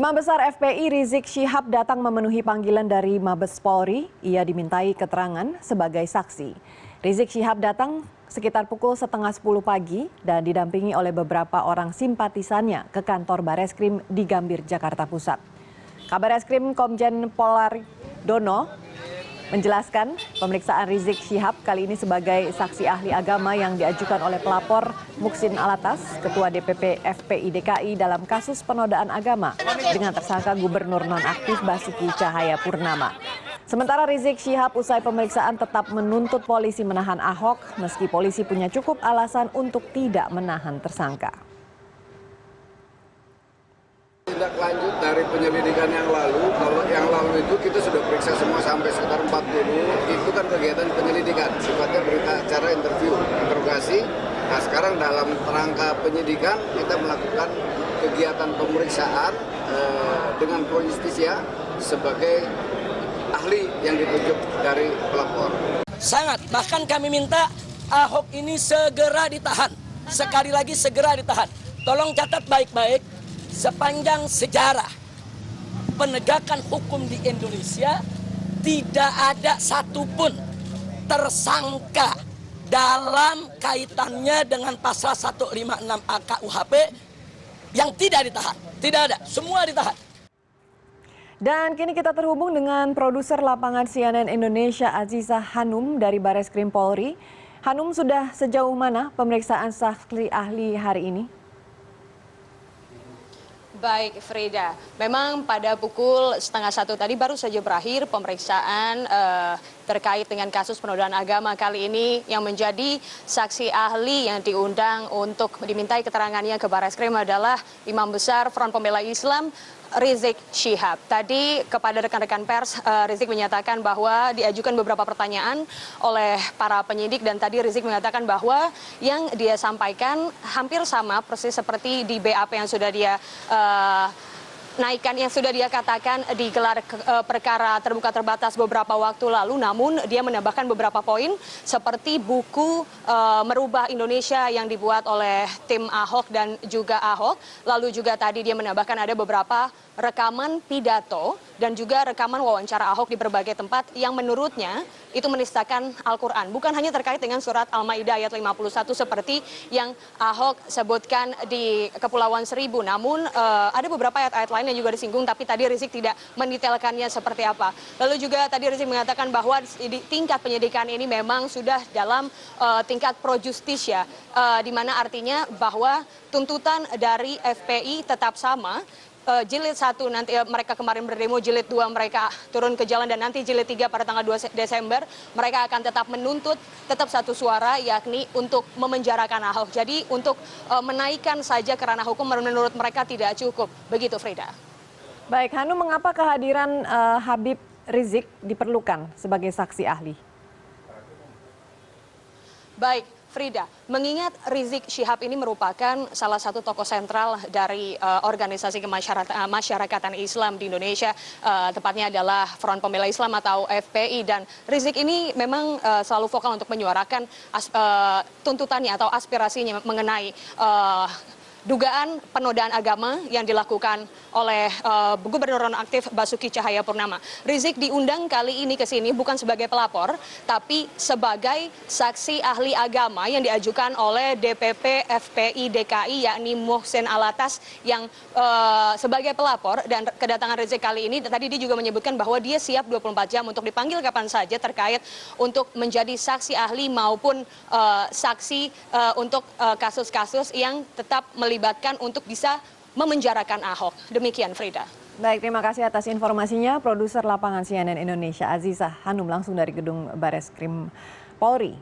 Imam Besar FPI Rizik Syihab datang memenuhi panggilan dari Mabes Polri. Ia dimintai keterangan sebagai saksi. Rizik Syihab datang sekitar pukul 9:30 pagi dan didampingi oleh beberapa orang simpatisannya ke kantor Bareskrim di Gambir, Jakarta Pusat. Kabar Eskrim Komjen Polardono menjelaskan pemeriksaan Rizik Syihab kali ini sebagai saksi ahli agama yang diajukan oleh pelapor Muksin Alatas, Ketua DPP FPI DKI dalam kasus penodaan agama dengan tersangka Gubernur nonaktif Basuki Cahayapurnama. Sementara Rizik Syihab usai pemeriksaan tetap menuntut polisi menahan Ahok meski polisi punya cukup alasan untuk tidak menahan tersangka. Tindak lanjut dari penyelidikan yang lalu, kalau yang lalu itu kita sudah periksa semua sampai sekitar 40, itu kan kegiatan penyelidikan, sifatnya berita acara interogasi. Nah sekarang dalam rangka penyidikan kita melakukan kegiatan pemeriksaan dengan Pro Justisia sebagai ahli yang ditunjuk dari pelapor. Sangat, bahkan kami minta Ahok ini segera ditahan, sekali lagi segera ditahan. Tolong catat baik-baik, sepanjang sejarah penegakan hukum di Indonesia tidak ada satupun tersangka dalam kaitannya dengan pasal 156A KUHP yang tidak ditahan. Tidak ada, semua ditahan. Dan kini kita terhubung dengan produser lapangan CNN Indonesia Aziza Hanum dari Bareskrim Polri. Hanum, sudah sejauh mana pemeriksaan saksi ahli hari ini? Baik, Frida. Memang pada pukul 12:30 tadi baru saja berakhir pemeriksaan terkait dengan kasus penodaan agama kali ini yang menjadi saksi ahli yang diundang untuk dimintai keterangannya ke Bareskrim adalah Imam Besar Front Pembela Islam Rizik Syihab. Tadi kepada rekan-rekan pers, Rizik menyatakan bahwa diajukan beberapa pertanyaan oleh para penyidik dan tadi Rizik mengatakan bahwa yang dia sampaikan hampir sama persis seperti di BAP yang sudah dia naikkan, yang sudah dia katakan di gelar perkara terbuka terbatas beberapa waktu lalu. Namun dia menambahkan beberapa poin seperti buku Merubah Indonesia yang dibuat oleh tim Ahok dan juga Ahok. Lalu juga tadi dia menambahkan ada beberapa rekaman pidato dan juga rekaman wawancara Ahok di berbagai tempat yang menurutnya itu menistakan Al-Quran. Bukan hanya terkait dengan surat Al-Ma'idah ayat 51 seperti yang Ahok sebutkan di Kepulauan Seribu. Namun ada beberapa ayat-ayat lain yang juga disinggung, tapi tadi Rizik tidak mendetailkannya seperti apa. Lalu juga tadi Rizik mengatakan bahwa di tingkat penyidikan ini memang sudah dalam tingkat pro justisia, di mana artinya bahwa tuntutan dari FPI tetap sama. Jilid 1 nanti mereka kemarin berdemo, jilid 2 mereka turun ke jalan, dan nanti jilid 3 pada tanggal 2 Desember mereka akan tetap menuntut tetap satu suara, yakni untuk memenjarakan Ahok. Jadi untuk menaikkan saja ke ranah hukum menurut mereka tidak cukup. Begitu, Frida. Baik, Hanum, mengapa kehadiran Habib Rizik diperlukan sebagai saksi ahli? Baik, Frida, mengingat Rizik Syihab ini merupakan salah satu tokoh sentral dari organisasi kemasyarakatan Islam di Indonesia, tepatnya adalah Front Pembela Islam atau FPI, dan Rizik ini memang selalu vokal untuk menyuarakan tuntutannya atau aspirasinya mengenai dugaan penodaan agama yang dilakukan oleh Gubernur nonaktif Basuki Cahayapurnama. Rizik diundang kali ini ke sini bukan sebagai pelapor, tapi sebagai saksi ahli agama yang diajukan oleh DPP FPI DKI, yakni Muksin Alatas, yang sebagai pelapor. Dan kedatangan Rizik kali ini, tadi dia juga menyebutkan bahwa dia siap 24 jam untuk dipanggil kapan saja terkait untuk menjadi saksi ahli maupun saksi untuk kasus-kasus yang tetap melibatkan untuk bisa memenjarakan Ahok. Demikian, Frida. Baik, terima kasih atas informasinya. Produser lapangan CNN Indonesia Aziza Hanum langsung dari gedung Bareskrim Polri.